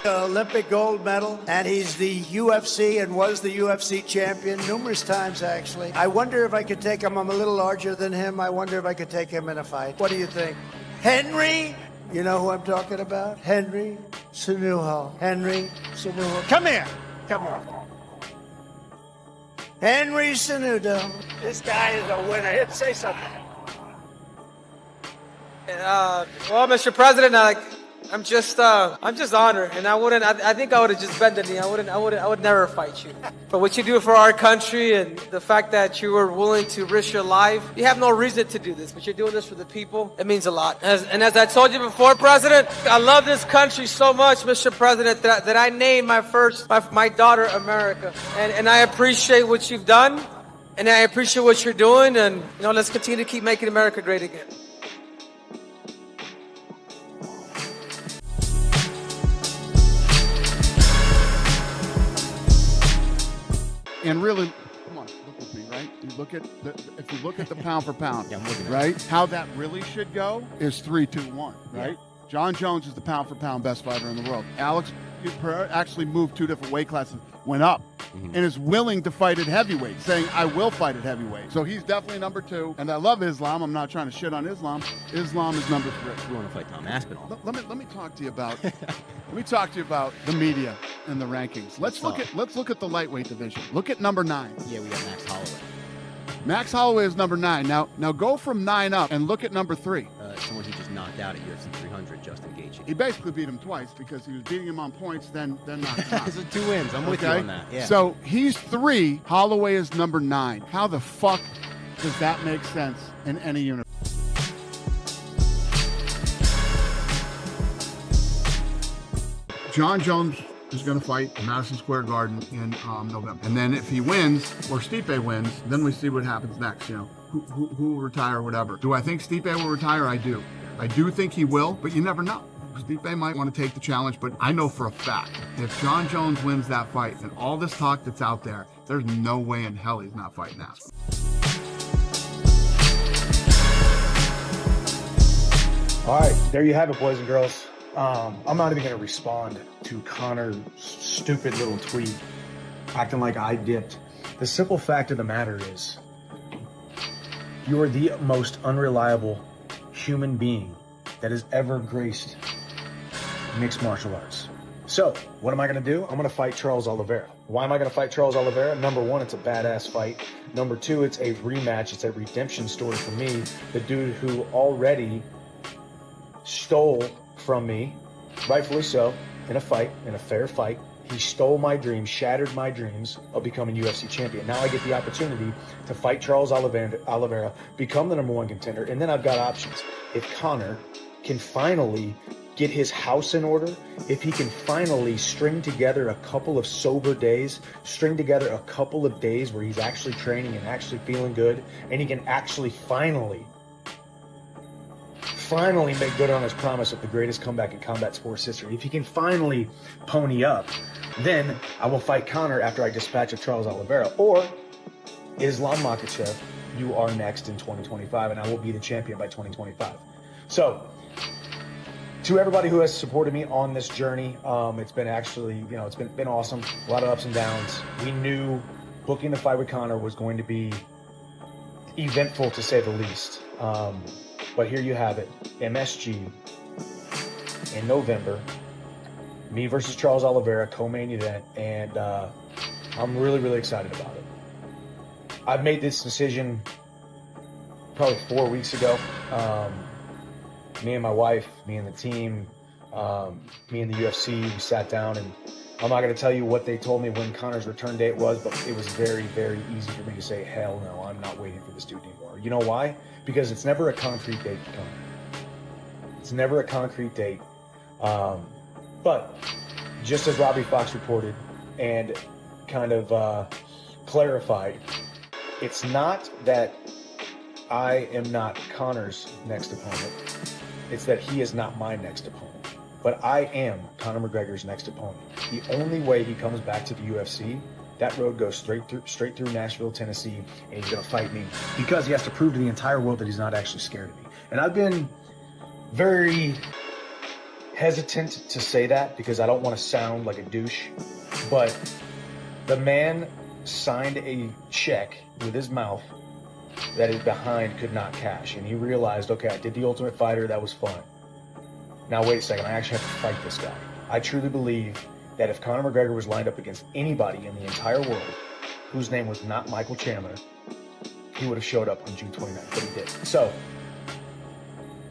Olympic gold medal, and he's the UFC and was the UFC champion numerous times, actually. I wonder if I could take him. I'm a little larger than him. I wonder if I could take him in a fight. What do you think? Henry? You know who I'm talking about? Henry Cejudo. Henry Cejudo. Come here. Come here. Henry Cejudo. This guy is a winner. Here, say something. Well, Mr. President, I'm just honored, and I think I would have just bent the knee. I would never fight you. For what you do for our country and the fact that you were willing to risk your life, you have no reason to do this, but you're doing this for the people. It means a lot. As I told you before, President, I love this country so much, Mr. President, that I named my daughter America, and I appreciate what you've done, and I appreciate what you're doing, and let's continue to keep making America great again. And really, come on, look with me, right? If you look at the pound for pound, right? How that really should go is 3-2-1, right? Yeah. John Jones is the pound for pound best fighter in the world. Alex actually moved 2 different weight classes, went up, and is willing to fight at heavyweight, saying, I will fight at heavyweight. So he's definitely number 2. And I love Islam. I'm not trying to shit on Islam. Islam is number 3. You want to fight Tom Aspinall? Let me talk to you about the media and the rankings. Let's look at the lightweight division. Look at number 9. Yeah, we got Max Holloway. Max Holloway is number 9. Now go from 9 up and look at number 3. Someone he just knocked out at UFC 300, Justin Gaethje. He basically beat him twice because he was beating him on points, then knocked him out. Those are 2 wins. I'm with you on that. Yeah. So he's 3. Holloway is number 9. How the fuck does that make sense in any universe? John Jones is going to fight in Madison Square Garden in November. And then if he wins, or Stipe wins, then we see what happens next, Who will retire or whatever. Do I think Stipe will retire? I do. I do think he will, but you never know. Stipe might want to take the challenge, but I know for a fact, if John Jones wins that fight, and all this talk that's out there, there's no way in hell he's not fighting Aspinall. All right, there you have it, boys and girls. I'm not even going to respond to Conor's stupid little tweet acting like I dipped. The simple fact of the matter is you are the most unreliable human being that has ever graced mixed martial arts. So what am I going to do? I'm going to fight Charles Oliveira. Why am I going to fight Charles Oliveira? Number 1, it's a badass fight. Number 2, it's a rematch. It's a redemption story for me. The dude who already stole from me, rightfully so, in a fight, in a fair fight. He stole my dreams, shattered my dreams of becoming UFC champion. Now I get the opportunity to fight Charles Oliveira, become the number 1 contender, and then I've got options. If Conor can finally get his house in order, if he can finally string together a couple of sober days, string together a couple of days where he's actually training and actually feeling good, and he can actually finally make good on his promise of the greatest comeback in combat sports history. If he can finally pony up, then I will fight Conor after I dispatch of Charles Oliveira. Or Islam Makhachev, you are next in 2025, and I will be the champion by 2025. So, to everybody who has supported me on this journey, it's been actually, it's been awesome. A lot of ups and downs. We knew booking the fight with Conor was going to be eventful, to say the least. But here you have it, MSG in November, me versus Charles Oliveira, co-main event, and I'm really, really excited about it. I've made this decision probably 4 weeks ago. Me and my wife, me and the team, me and the UFC, we sat down, and I'm not going to tell you what they told me when Conor's return date was, but it was very, very easy for me to say, hell no, I'm not waiting for this dude anymore. You know why? Because it's never a concrete date, Conor. It's never a concrete date. But just as Robbie Fox reported and kind of clarified, it's not that I am not Conor's next opponent. It's that he is not my next opponent. But I am Conor McGregor's next opponent. The only way he comes back to the UFC, that road goes straight through Nashville, Tennessee, and he's going to fight me because he has to prove to the entire world that he's not actually scared of me. And I've been very hesitant to say that because I don't want to sound like a douche, but the man signed a check with his mouth that his behind could not cash. And he realized, okay, I did the Ultimate Fighter. That was fun. Now, wait a second. I actually have to fight this guy. I truly believe that if Conor McGregor was lined up against anybody in the entire world whose name was not Michael Chandler, he would have showed up on June 29th, but he did. So,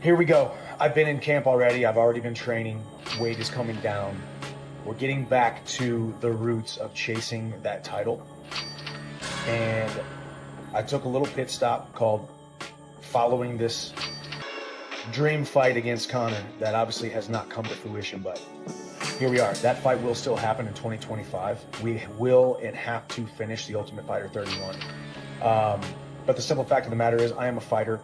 here we go. I've been in camp already. I've already been training. Weight is coming down. We're getting back to the roots of chasing that title. And I took a little pit stop called following this dream fight against Conor that obviously has not come to fruition, but here we are. That fight will still happen in 2025. We will and have to finish the Ultimate Fighter 31. But the simple fact of the matter is I am a fighter.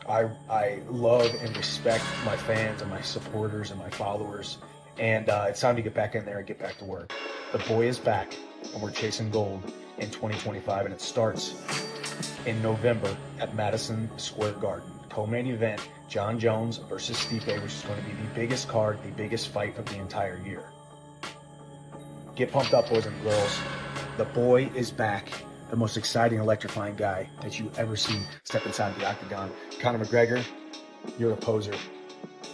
I love and respect my fans and my supporters and my followers. And it's time to get back in there and get back to work. The boy is back, and we're chasing gold in 2025, and it starts in November at Madison Square Garden. Co-main event, Jon Jones versus Stipe, which is going to be the biggest card, the biggest fight of the entire year. Get pumped up, boys and girls. The boy is back. The most exciting, electrifying guy that you ever seen step inside the octagon. Conor McGregor, you're a poser.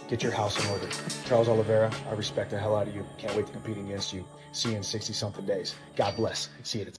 Get your house in order. Charles Oliveira, I respect the hell out of you. Can't wait to compete against you. See you in 60-something days. God bless. See you at